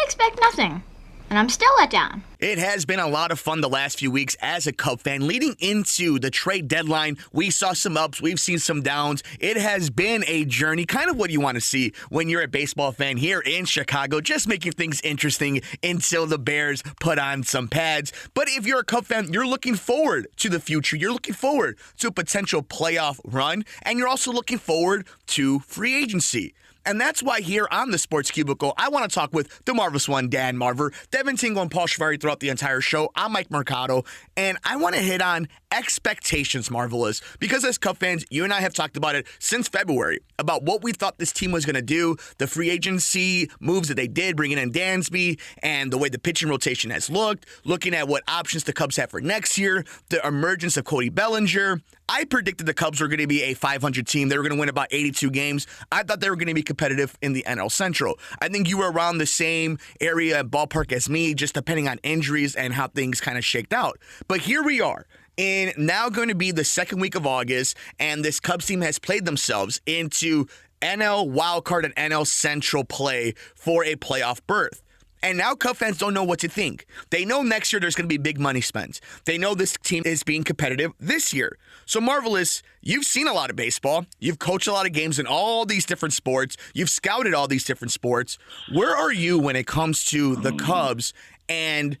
expect nothing, and I'm still let down. It has been a lot of fun the last few weeks as a Cub fan. Leading into the trade deadline, we saw some ups, we've seen some downs. It has been a journey, kind of what you want to see when you're a baseball fan here in Chicago, just making things interesting until the Bears put on some pads. But if you're a Cub fan, you're looking forward to the future. You're looking forward to a potential playoff run, and you're also looking forward to free agency. And that's why here on the Sports Cubicle, I want to talk with the marvelous one, Dan Marver, Devin Tingle, and Paul Chivari throughout the entire show. I'm Mike Mercado, and I want to hit on expectations, Marvelous, because as Cub fans, you and I have talked about it since February, about what we thought this team was going to do, the free agency moves that they did, bringing in Dansby, and the way the pitching rotation has looked, looking at what options the Cubs have for next year, the emergence of Cody Bellinger. I predicted the Cubs were going to be a 500 team. They were going to win about 82 games. I thought they were going to be competitive in the NL Central. I think you were around the same area and ballpark as me, just depending on injuries and how things kind of shaked out. But here we are. And now going to be the second week of August, and this Cubs team has played themselves into NL wildcard and NL Central play for a playoff berth. And now Cub fans don't know what to think. They know next year there's going to be big money spent. They know this team is being competitive this year. So Marvelous, you've seen a lot of baseball. You've coached a lot of games in all these different sports. You've scouted all these different sports. Where are you when it comes to the Cubs and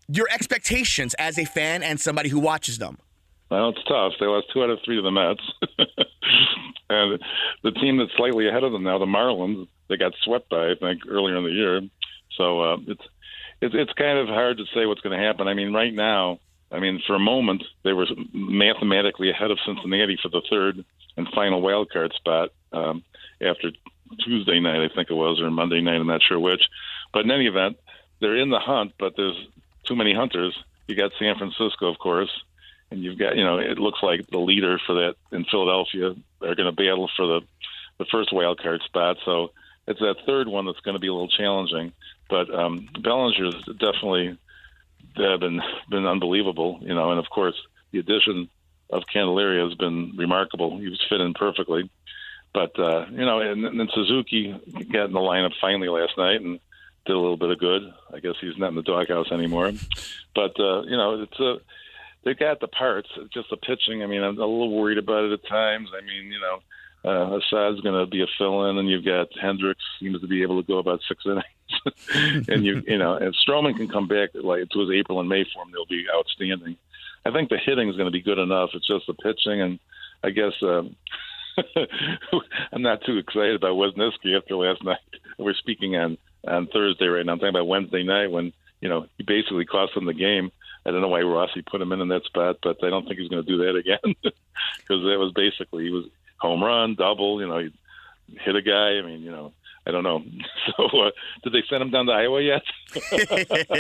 your expectations as a fan and somebody who watches them? Well, it's tough. They lost 2 out of 3 to the Mets. And the team that's slightly ahead of them now, the Marlins, they got swept by, I think, earlier in the year. So it's kind of hard to say what's going to happen. I mean, right now, for a moment, they were mathematically ahead of Cincinnati for the third and final wild card spot after Tuesday night, I think it was, or Monday night, I'm not sure which. But in any event, they're in the hunt, but there's too many hunters. You got San Francisco, of course, and you've got, it looks like the leader for that in Philadelphia are going to battle for the first wild card spot. So it's that third one that's going to be a little challenging. But Bellinger's definitely been unbelievable, and of course the addition of Candelaria has been remarkable. He was fit in perfectly. But and Suzuki got in the lineup finally last night and did a little bit of good. I guess he's not in the doghouse anymore. But it's they got the parts. It's just the pitching. I'm a little worried about it at times. Assad's going to be a fill-in, and you've got Hendricks seems to be able to go about 6 innings. And if Stroman can come back like to his April and May form, they'll be outstanding. I think the hitting is going to be good enough. It's just the pitching, and I guess I'm not too excited about Wisniewski after last night. We're speaking on Thursday right now. I'm talking about Wednesday night when he basically cost them the game. I don't know why Rossi put him in that spot, but I don't think he's going to do that again because that was basically he was home run, double. He hit a guy. I don't know. So, did they send him down to Iowa yet?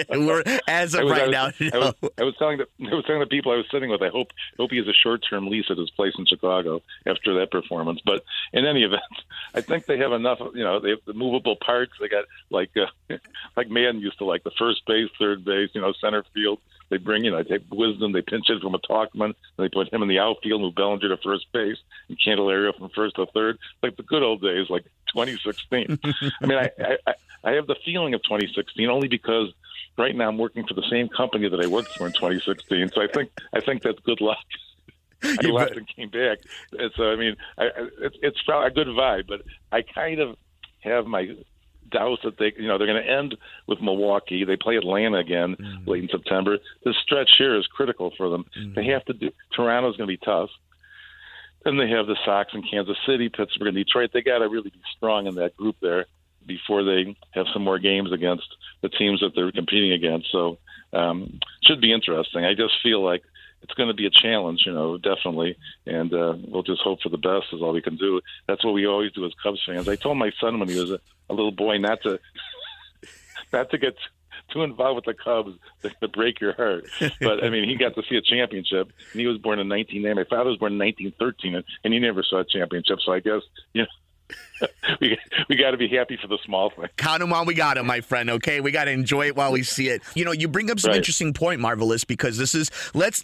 We're as of right now. No. I was telling the people I was sitting with, I hope he has a short-term lease at his place in Chicago after that performance. But in any event, I think they have enough. They have the movable parts. They got like Madden used to like the first base, third base, center field. They bring, they take Wisdom, they pinch it from a Talkman, and they put him in the outfield, move Bellinger to first base, and Candelaria from first to third, like the good old days, like 2016. I have the feeling of 2016 only because right now I'm working for the same company that I worked for in 2016. So I think that's good luck. I left and came back. It's probably a good vibe, but I kind of have my doubts that they're going to end with Milwaukee. They play Atlanta again late in September. This stretch here is critical for them. They have to do. Toronto's going to be tough. Then they have the Sox in Kansas City, Pittsburgh, and Detroit. They got to really be strong in that group there before they have some more games against the teams that they're competing against. So should be interesting. I just feel like it's going to be a challenge, definitely. And we'll just hope for the best is all we can do. That's what we always do as Cubs fans. I told my son when he was a little boy not to get too involved with the Cubs to break your heart. But, he got to see a championship, and he was born in 1990. My father was born in 1913, and he never saw a championship. So I guess, we got to be happy for the small thing. Count them while we got them, my friend, okay? We got to enjoy it while we see it. You bring up some interesting point, Marvelous, because this is, let's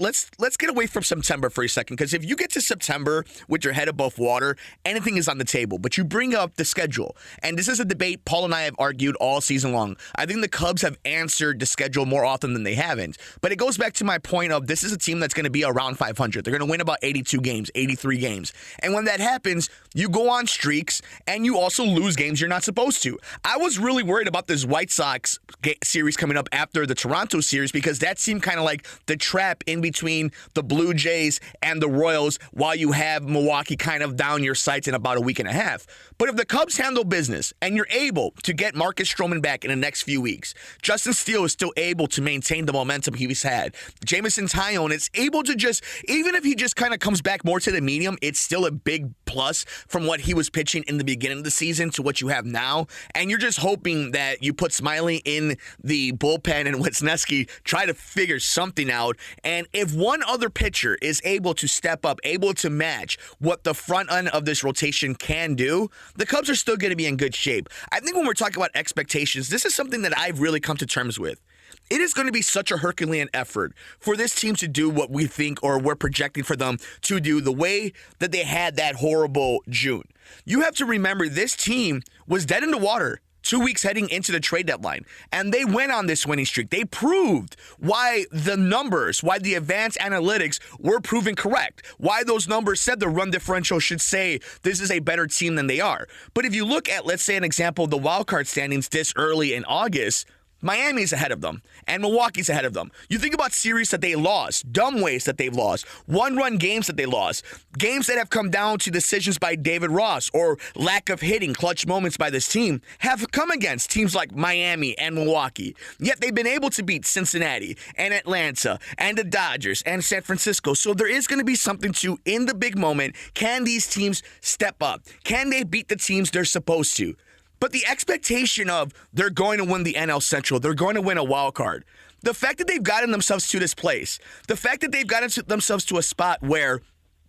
get away from September for a second, because if you get to September with your head above water, anything is on the table. But you bring up the schedule, and this is a debate Paul and I have argued all season long. I think the Cubs have answered the schedule more often than they haven't. But it goes back to my point of this is a team that's going to be around 500. They're going to win about 82 games, 83 games. And when that happens, you go on streaks, and you also lose games you're not supposed to. I was really worried about this White Sox series coming up after the Toronto series because that seemed kind of like the trap in between the Blue Jays and the Royals while you have Milwaukee kind of down your sights in about a week and a half. But if the Cubs handle business and you're able to get Marcus Stroman back in the next few weeks, Justin Steele is still able to maintain the momentum he's had. Jameson Taillon is able to just, even if he just kind of comes back more to the medium, it's still a big plus from what he was pitching in the beginning of the season to what you have now. And you're just hoping that you put Smiley in the bullpen and Wisniewski try to figure something out. And if one other pitcher is able to step up, able to match what the front end of this rotation can do, the Cubs are still going to be in good shape. I think when we're talking about expectations, this is something that I've really come to terms with. It is going to be such a Herculean effort for this team to do what we think or we're projecting for them to do the way that they had that horrible June. You have to remember this team was dead in the water 2 weeks heading into the trade deadline, and they went on this winning streak. They proved why the numbers, why the advanced analytics were proven correct, why those numbers said the run differential should say this is a better team than they are. But if you look at, let's say, an example of the wild card standings this early in August, Miami's ahead of them, and Milwaukee's ahead of them. You think about series that they lost, dumb ways that they've lost, one-run games that they lost, games that have come down to decisions by David Ross or lack of hitting, clutch moments by this team, have come against teams like Miami and Milwaukee. Yet they've been able to beat Cincinnati and Atlanta and the Dodgers and San Francisco. So there is going to be something to, in the big moment, can these teams step up? Can they beat the teams they're supposed to? But the expectation of they're going to win the NL Central, they're going to win a wild card, the fact that they've gotten themselves to this place, the fact that they've gotten themselves to a spot where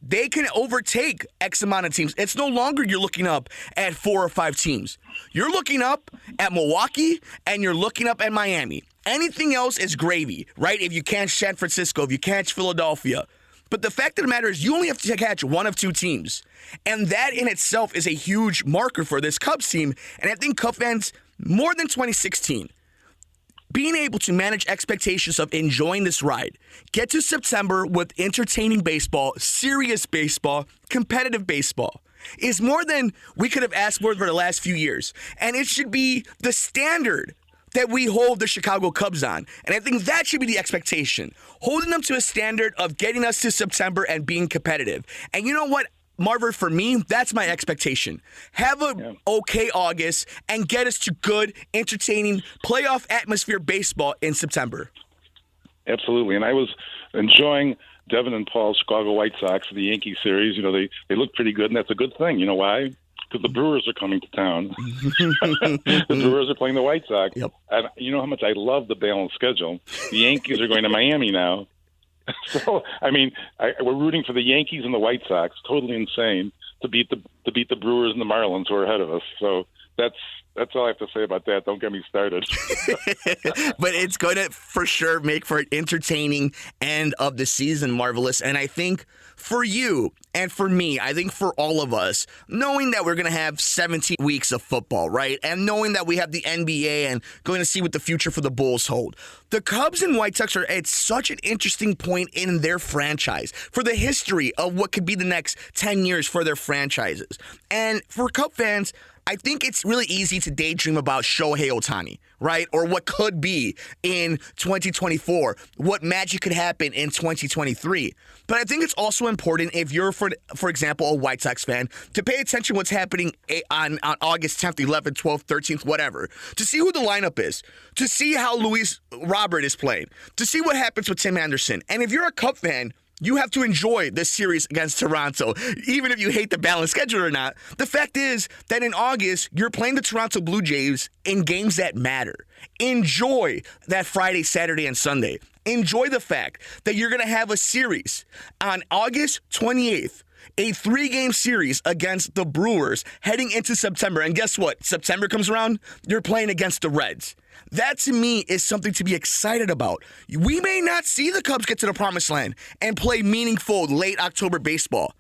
they can overtake X amount of teams, it's no longer you're looking up at 4 or 5 teams. You're looking up at Milwaukee and you're looking up at Miami. Anything else is gravy, right? If you catch San Francisco, if you catch Philadelphia. But the fact of the matter is you only have to catch one of 2 teams. And that in itself is a huge marker for this Cubs team. And I think Cub fans, more than 2016, being able to manage expectations of enjoying this ride, get to September with entertaining baseball, serious baseball, competitive baseball, is more than we could have asked for the last few years. And it should be the standard that we hold the Chicago Cubs on. And I think that should be the expectation. Holding them to a standard of getting us to September and being competitive. And you know what, Marver, for me, that's my expectation. Have a okay August and get us to good, entertaining, playoff atmosphere baseball in September. Absolutely. And I was enjoying Devin and Paul's Chicago White Sox, the Yankee series. You know, they look pretty good, and that's a good thing. You know why? Because the Brewers are coming to town. The Brewers are playing the White Sox. Yep. And you know how much I love the balanced schedule. The Yankees are going to Miami now. So, I mean, we're rooting for the Yankees and the White Sox, totally insane, to beat the Brewers and the Marlins who are ahead of us. So that's all I have to say about that. Don't get me started. But it's going to, for sure, make for an entertaining end of the season, Marvelous. And I think for you and for me, I think for all of us, knowing that we're going to have 17 weeks of football, right? And knowing that we have the NBA and going to see what the future for the Bulls hold. The Cubs and White Sox are at such an interesting point in their franchise for the history of what could be the next 10 years for their franchises. And for Cub fans, I think it's really easy to daydream about Shohei Ohtani, right? Or what could be in 2024, what magic could happen in 2023. But I think it's also important if you're, for example, a White Sox fan, to pay attention to what's happening on August 10th, 11th, 12th, 13th, whatever, to see who the lineup is, to see how Luis Robert is playing, to see what happens with Tim Anderson. And if you're a Cub fan, you have to enjoy this series against Toronto, even if you hate the balanced schedule or not. The fact is that in August, you're playing the Toronto Blue Jays in games that matter. Enjoy that Friday, Saturday, and Sunday. Enjoy the fact that you're going to have a series on August 28th a 3-game series against the Brewers heading into September. And guess what? September comes around, you're playing against the Reds. That, to me, is something to be excited about. We may not see the Cubs get to the promised land and play meaningful late October baseball.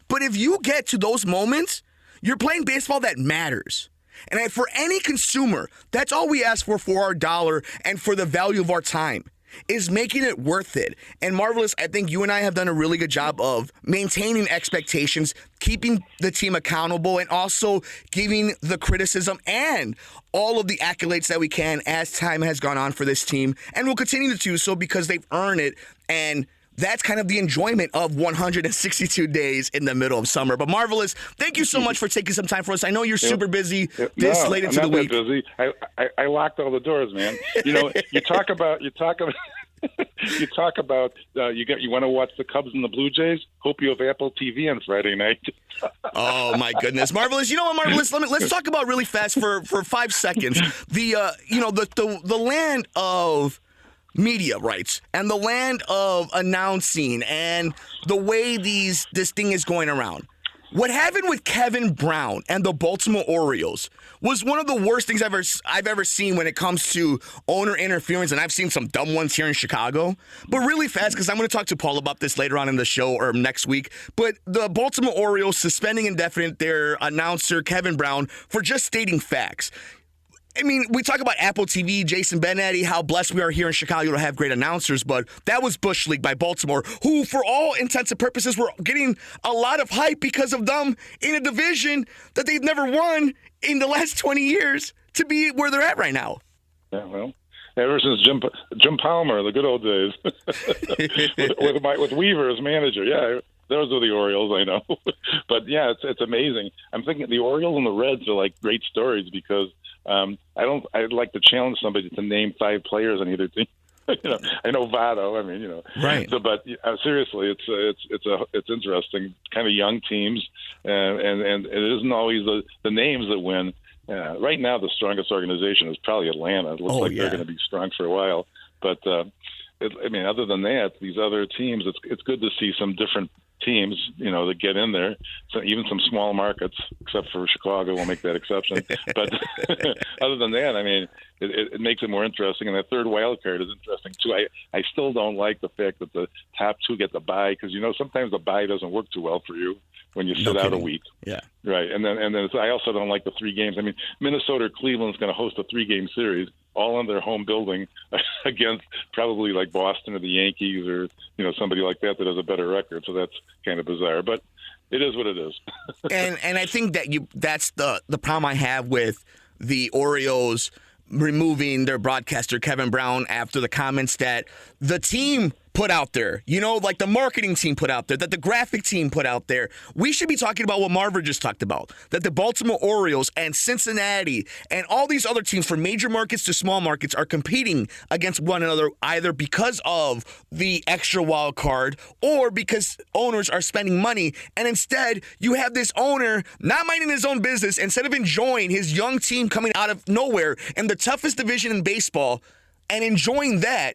But if you get to those moments, you're playing baseball that matters. And for any consumer, that's all we ask for our dollar and for the value of our time, is making it worth it. And Marvelous, I think you and I have done a really good job of maintaining expectations, keeping the team accountable, and also giving the criticism and all of the accolades that we can as time has gone on for this team. And we'll continue to do so because they've earned it. And that's kind of the enjoyment of 162 days in the middle of summer. But Marvelous, thank you so much for taking some time for us. I know you're super busy late into the week. Busy. I locked all the doors, man. You talk about you want to watch the Cubs and the Blue Jays. Hope you have Apple TV on Friday night. Oh my goodness, Marvelous! You know what, Marvelous? Let's talk about really fast for 5 seconds. The land of media rights and the land of announcing and the way this thing is going around. What happened with Kevin Brown and the Baltimore Orioles was one of the worst things I've ever seen when it comes to owner interference, and I've seen some dumb ones here in Chicago. But really fast, because I'm going to talk to Paul about this later on in the show or next week, but the Baltimore Orioles suspending indefinite their announcer, Kevin Brown, for just stating facts. I mean, we talk about Apple TV, Jason Benetti, how blessed we are here in Chicago to have great announcers, but that was Bush League by Baltimore, who, for all intents and purposes, were getting a lot of hype because of them in a division that they've never won in the last 20 years to be where they're at right now. Yeah, well, ever since Jim Palmer, the good old days, with Weaver as manager, yeah. Those are the Orioles, I know. But, yeah, it's amazing. I'm thinking the Orioles and the Reds are like great stories because I'd like to challenge somebody to name 5 players on either team. I know Votto. I mean, right. So, but seriously, it's interesting. Kind of young teams, and it isn't always the names that win. Right now, the strongest organization is probably Atlanta. It looks they're going to be strong for a while. But other than that, these other teams, it's good to see some different teams, that get in there. So even some small markets, except for Chicago, we'll make that exception. But other than that, I mean, it makes it more interesting. And the third wild card is interesting too. I still don't like the fact that the top 2 get the bye because sometimes the bye doesn't work too well for you when you sit out a week. Yeah. Right. And then I also don't like the 3 games. I mean, Minnesota or Cleveland's going to host a 3-game series all in their home building against probably like Boston or the Yankees or, somebody like that has a better record. So that's kind of bizarre, but it is what it is. and I think that's the problem I have with the Orioles removing their broadcaster, Kevin Brown, after the comments that the team put out there, like the marketing team put out there, that the graphic team put out there. We should be talking about what Marver just talked about, that the Baltimore Orioles and Cincinnati and all these other teams from major markets to small markets are competing against one another either because of the extra wild card or because owners are spending money. And instead, you have this owner not minding his own business, instead of enjoying his young team coming out of nowhere in the toughest division in baseball and enjoying that.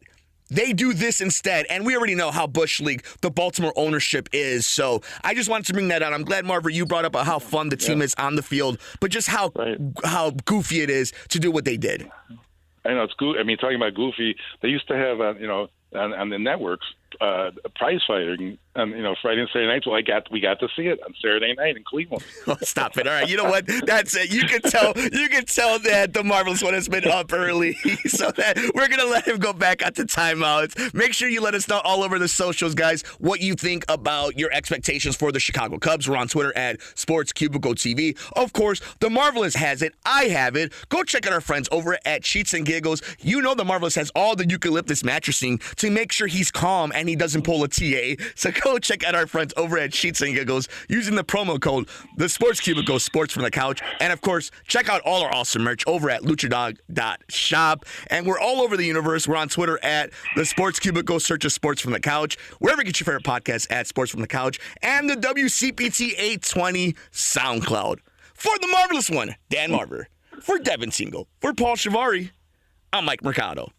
They do this instead, and we already know how Bush League the Baltimore ownership is. So I just wanted to bring that out. I'm glad, Marver, you brought up how fun the team is on the field, but just how goofy it is to do what they did. I know it's goofy. I mean, talking about goofy, they used to have, on the networks, prize fighting on Friday and Saturday nights. Well, we got to see it on Saturday night in Cleveland. Oh, stop it! All right, you know what? That's it. You can tell that the Marvelous one has been up early, so that we're gonna let him go back out to timeouts. Make sure you let us know all over the socials, guys, what you think about your expectations for the Chicago Cubs. We're on Twitter at Sports Cubicle TV. Of course, the Marvelous has it. I have it. Go check out our friends over at Sheets and Giggles. The Marvelous has all the eucalyptus mattressing to make sure he's calm and he doesn't pull a TA. So go check out our friends over at Sheets and Giggles using the promo code The Sports Cubicle Sports from the Couch. And of course, check out all our awesome merch over at luchadog.shop. And we're all over the universe. We're on Twitter at The Sports Cubicle. Search of Sports from the Couch. Wherever you get your favorite podcast at Sports from the Couch. And the WCPT 820 SoundCloud. For the Marvelous one, Dan Marver. For Devin Tingle. For Paul Chivari, I'm Mike Mercado.